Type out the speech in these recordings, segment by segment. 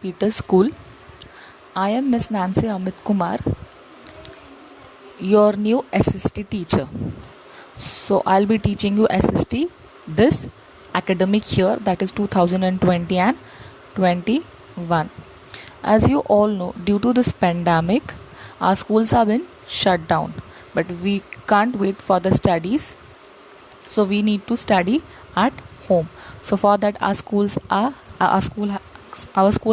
Peter School. I am Miss Nancy Amit Kumar, your new SST teacher. So I'll be teaching you SST this academic year, that is 2020 and 21. As you all know, due to this pandemic, our schools have been shut down, but we can't wait for the studies, so we need to study at home. So for that, our school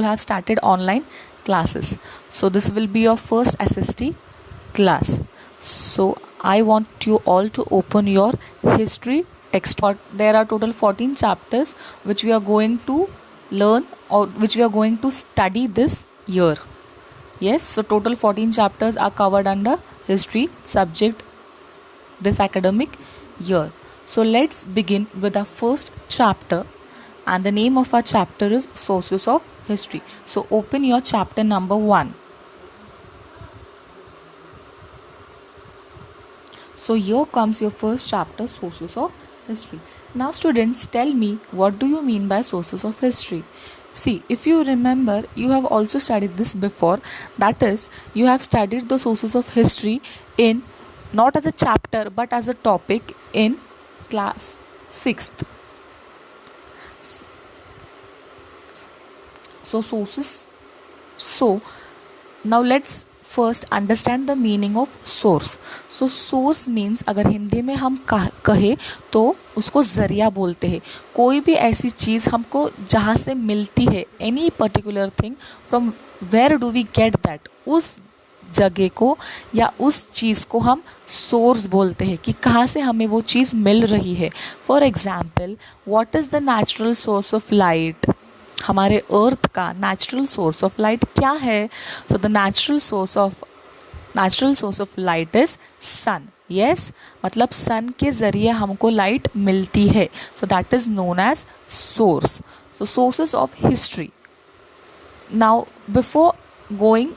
have started online classes. So this will be your first SST class. So I want you all to open your history text. There are total 14 chapters which we are going to learn or which we are going to study this year. Yes, so total 14 chapters are covered under history subject this academic year. So let's begin with our first chapter, and the name of our chapter is Sources of History. So open your chapter number 1. So here comes your first chapter, Sources of History. Now students, tell me, what do you mean by sources of history? See, if you remember, you have also studied this before. That is, you have studied the sources of history in not as a chapter but as a topic in class 6th. So sources. So now let's first understand the meaning of source. So source means, अगर हिंदी में हम कहे तो उसको ज़रिया बोलते हैं. कोई भी ऐसी चीज़ हमको जहाँ से मिलती है, any particular thing, from where do we get that, उस जगह को या उस चीज़ को हम सोर्स बोलते हैं कि कहाँ से हमें वो चीज़ मिल रही है. For example, what is the natural source of light? हमारे अर्थ का नेचुरल सोर्स ऑफ लाइट क्या है? So the natural source of light is sun. Yes, मतलब सन के ज़रिए हमको लाइट मिलती है. So that is known as source. So sources of history. Now before going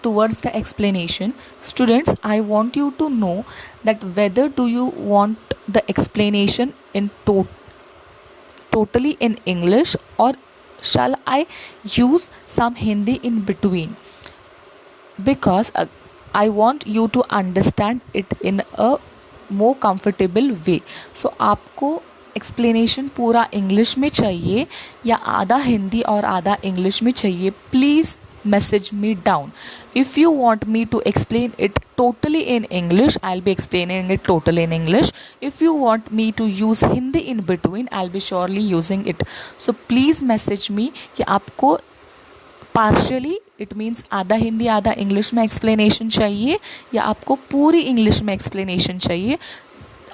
towards the explanation, students, I want you to know that whether do you want the explanation in totally in English, or shall I use some Hindi in between, because I want you to understand it in a more comfortable way. So आपको explanation पूरा English में चाहिए या आधा हिंदी और आधा English में चाहिए? Please message me down. If you want me to explain it totally in English, I'll be explaining it totally in English. If you want me to use Hindi in between, I'll be surely using it. So please message me कि आपको partially, it means आधा हिंदी आधा English में explanation चाहिए या आपको पूरी English में एक्सप्लेनेशन चाहिए.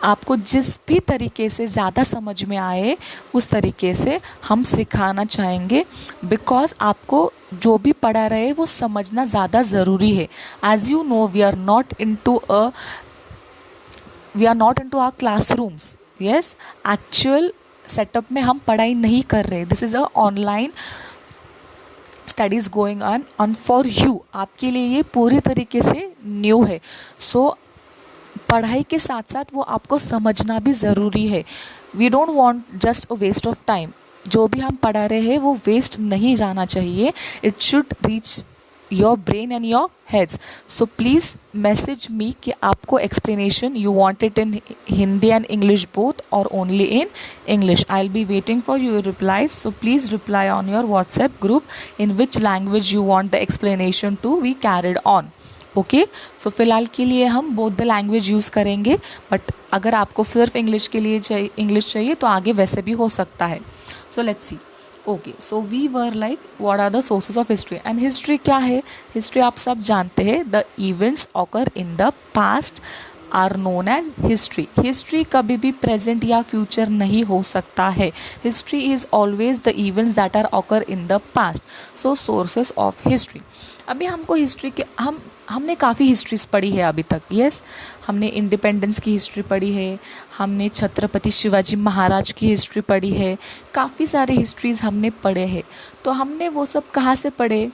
आपको जिस भी तरीके से ज़्यादा समझ में आए उस तरीके से हम सिखाना चाहेंगे, बिकॉज आपको जो भी पढ़ा रहे वो समझना ज़्यादा ज़रूरी है. As you know, we are not into our classrooms. Yes, actual setup में हम पढ़ाई नहीं कर रहे. This is a online studies going on for you. आपके लिए ये पूरी तरीके से न्यू है. सो पढ़ाई के साथ साथ वो आपको समझना भी ज़रूरी है. We don't want just a waste of time. जो भी हम पढ़ा रहे हैं वो वेस्ट नहीं जाना चाहिए. It should reach your brain and your heads. So please message me कि आपको explanation you want it in Hindi and English both और only in English. I will be waiting for your replies. So please reply on your WhatsApp group in which language you want the explanation to be carried on. Okay, so फिलहाल के लिए हम both the language use करेंगे, but अगर आपको सिर्फ English के लिए इंग्लिश चाहिए तो आगे वैसे भी हो सकता है. So let's see. Okay, so we were like what are the sources of history. And history क्या है? हिस्ट्री आप सब जानते हैं. The events occur in the past are known as history. History कभी भी प्रेजेंट या फ्यूचर नहीं हो सकता है. History is always the events that are occur in the past. So sources of history. अभी हमको हिस्ट्री के हमने काफ़ी हिस्ट्रीज़ पढ़ी है अभी तक. यस, हमने इंडिपेंडेंस की हिस्ट्री पढ़ी है, हमने छत्रपति शिवाजी महाराज की हिस्ट्री पढ़ी है, काफ़ी सारे हिस्ट्रीज़ हमने पढ़े हैं. तो हमने वो सब कहाँ से पढ़े?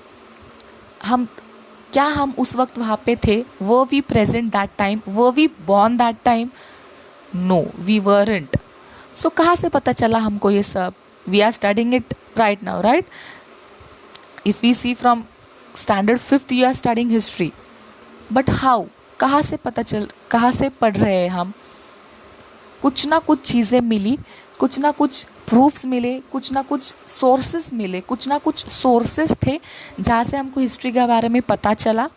क्या हम उस वक्त वहाँ पे थे? Were we present that time? Were we born that time? No, we weren't. So कहाँ से पता चला हमको ये सब? We are studying it right now, right? If we see from standard 5th you are studying history, but how, कहाँ से पढ़ रहे हैं हम? कुछ ना कुछ चीज़ें मिली, कुछ ना कुछ प्रूफ्स मिले, कुछ ना कुछ सोर्सेस मिले, कुछ ना कुछ सोर्सेस थे जहाँ से हमको हिस्ट्री के बारे में पता चला.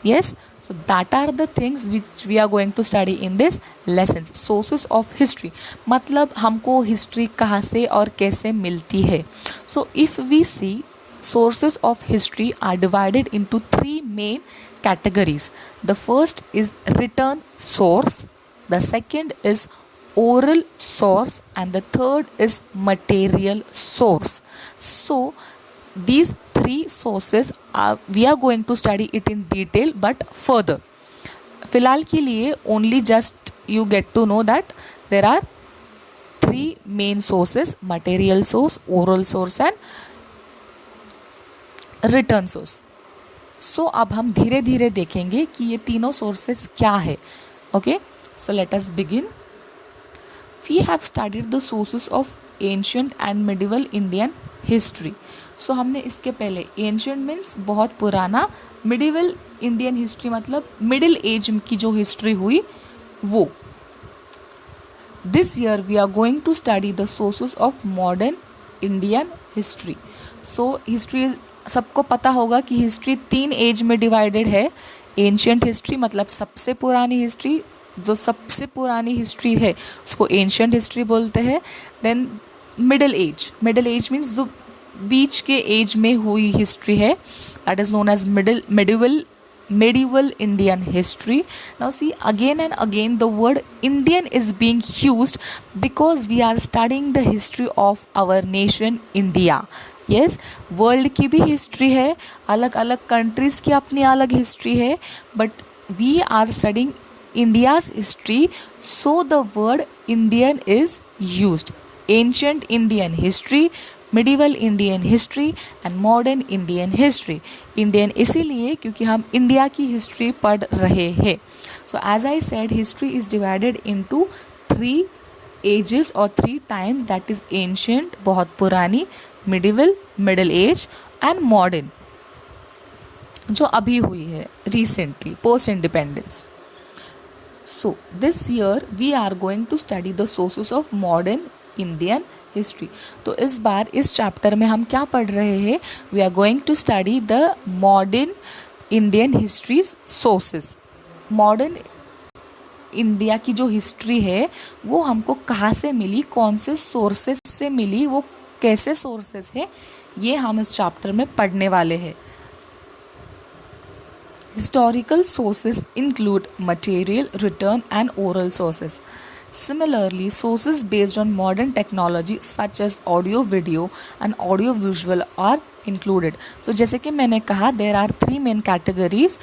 Yes, so that are the things which we are going to study in this lessons. Sources of history मतलब हमको हिस्ट्री कहाँ से और कैसे मिलती है. So if we see, sources of history are divided into 3 main categories. The first is written source, the second is oral source, and the third is material source. So these 3 sources we are going to study it in detail, but further फिलहाल के लिए only just you get to know that there are 3 main sources: material source, oral source and written source. So अब हम धीरे धीरे देखेंगे कि ये तीनों sources क्या है. Okay, so let us begin. We have studied the sources of ancient and medieval Indian history. So हमने इसके पहले ancient means बहुत पुराना, medieval Indian history मतलब middle age की जो history हुई वो. This year we are going to study the sources of modern Indian history. So history सबको पता होगा कि history 3 age में divided है. Ancient history मतलब सबसे पुरानी history, जो सबसे पुरानी हिस्ट्री है उसको एंशियंट हिस्ट्री बोलते हैं. देन मिडिल एज मीन्स जो बीच के एज में हुई हिस्ट्री है, that is known as medieval Indian history. Now see, again and again the word Indian is being used because we are studying the history of our nation India. Yes, world की भी history है, अलग अलग countries की अपनी अलग history है, but we are studying India's history, so the word Indian is used. Ancient Indian history, medieval Indian history and modern Indian history. Indian इसीलिए क्योंकि हम इंडिया की हिस्ट्री पढ़ रहे हैं. So as I said, history is divided into 3 ages or 3 times, that is ancient बहुत पुरानी, medieval middle age and modern जो अभी हुई है recently post independence. So this year we are going to study the sources of modern Indian history. तो इस बार इस chapter में हम क्या पढ़ रहे हैं? We are going to study the modern Indian history sources. Modern India की जो हिस्ट्री है वो हमको कहाँ से मिली, कौन से सोर्सेस से मिली, वो कैसे सोर्सेस है, ये हम इस चैप्टर में पढ़ने वाले हैं. Historical sources include material, written and oral sources. Similarly, sources based on modern technology such as audio, video and audio visual are included. So जैसे कि मैंने कहा, there are 3 main categories: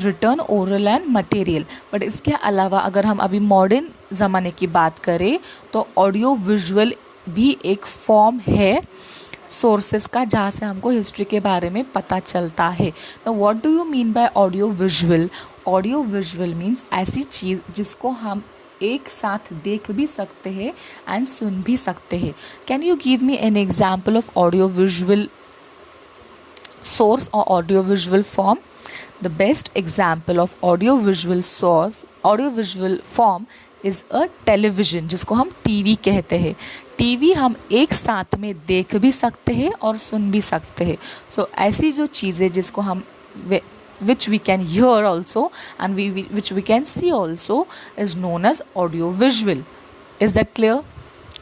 written, oral and material. But इसके अलावा अगर हम अभी modern ज़माने की बात करें तो ऑडियो विजुअल भी एक फॉर्म है सोर्सेस का जहाँ से हमको हिस्ट्री के बारे में पता चलता है. तो what do you mean by audio visual? Audio visual means ऐसी चीज़ जिसको हम एक साथ देख भी सकते हैं एंड सुन भी सकते हैं. Can you give me an example of audio visual source or audio visual form? The best example of audio visual form is a television, जिसको हम टीवी कहते हैं. टीवी हम एक साथ में देख भी सकते हैं और सुन भी सकते हैं. सो ऐसी जो चीज़ें जिसको हम which we can hear also and which we can see also is known as audio visual. Is that clear?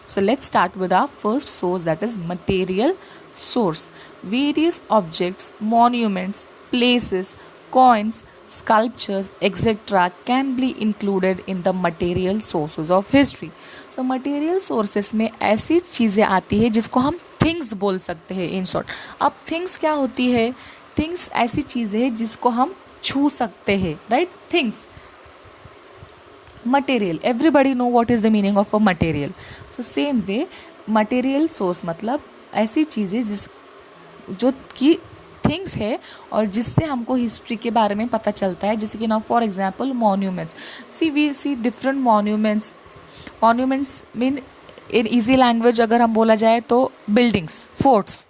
So let's start with our first source, that is material source. Various objects, monuments, places, coins, sculptures, etc. can be included in the material sources of history. So material sources में ऐसी चीज़ें आती है जिसको हम things बोल सकते हैं in short. अब things क्या होती है? Things ऐसी चीज़ें हैं जिसको हम छू सकते हैं, right? Things. Material, everybody know what is the meaning of a material. So same way, material source मतलब ऐसी चीज़ें जो कि थिंग्स है और जिससे हमको हिस्ट्री के बारे में पता चलता है. जैसे कि now for example monuments. We see different monuments mean in easy language अगर हम बोला जाए तो बिल्डिंग्स, फोर्ट्स.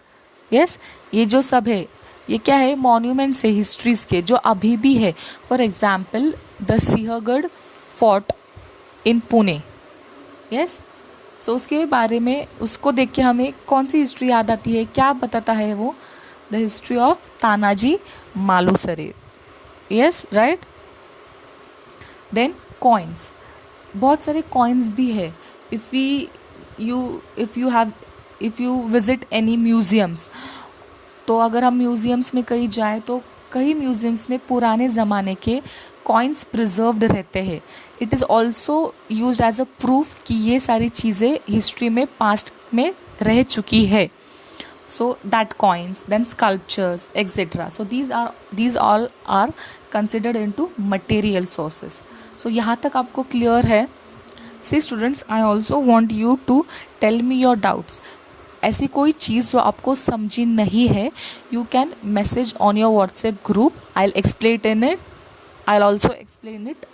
यस, ये जो सब है ये क्या है, मॉन्यूमेंट्स है हिस्ट्रीज के जो अभी भी है. For example the Sinhagad fort in Pune. Yes, so उसके बारे में, उसको देख के हमें कौन सी हिस्ट्री याद आती है, क्या बताता है वो, the history of Tanaji Malusare. Yes, right. Then coins, बहुत सारे कॉइन्स भी है. If you visit any museums, तो अगर हम म्यूजियम्स में कहीं जाए तो कई म्यूजियम्स में पुराने ज़माने के कॉइन्स प्रिजर्व्ड रहते हैं. It is also use as a proof कि ये सारी चीज़ें हिस्ट्री में पास्ट में रह चुकी है. So that coins, then sculptures, etc. So these all are considered into material sources. So यहाँ तक आपको क्लियर है. See students, I also want you to tell me your doubts. ऐसी कोई चीज़ जो आपको समझी नहीं है, you can message on your WhatsApp group. I'll also explain it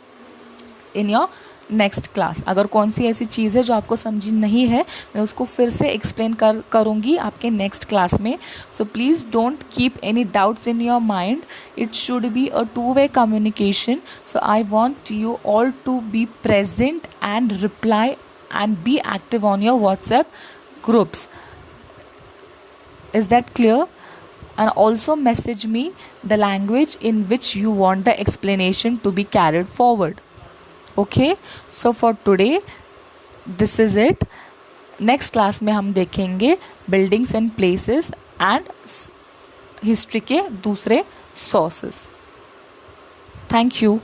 in your next class. अगर कौन सी ऐसी चीज़ है जो आपको समझी नहीं है, मैं उसको फिर से एक्सप्लेन करूँगी आपके नेक्स्ट क्लास में. So please don't keep any doubts in your mind. It should be a two way communication. So I want you all to be present and reply and be active on your WhatsApp groups. Is that clear? And also message me the language in which you want the explanation to be carried forward. Okay, so for today this is it. Next class में हम देखेंगे buildings and places and history के दूसरे sources. Thank you.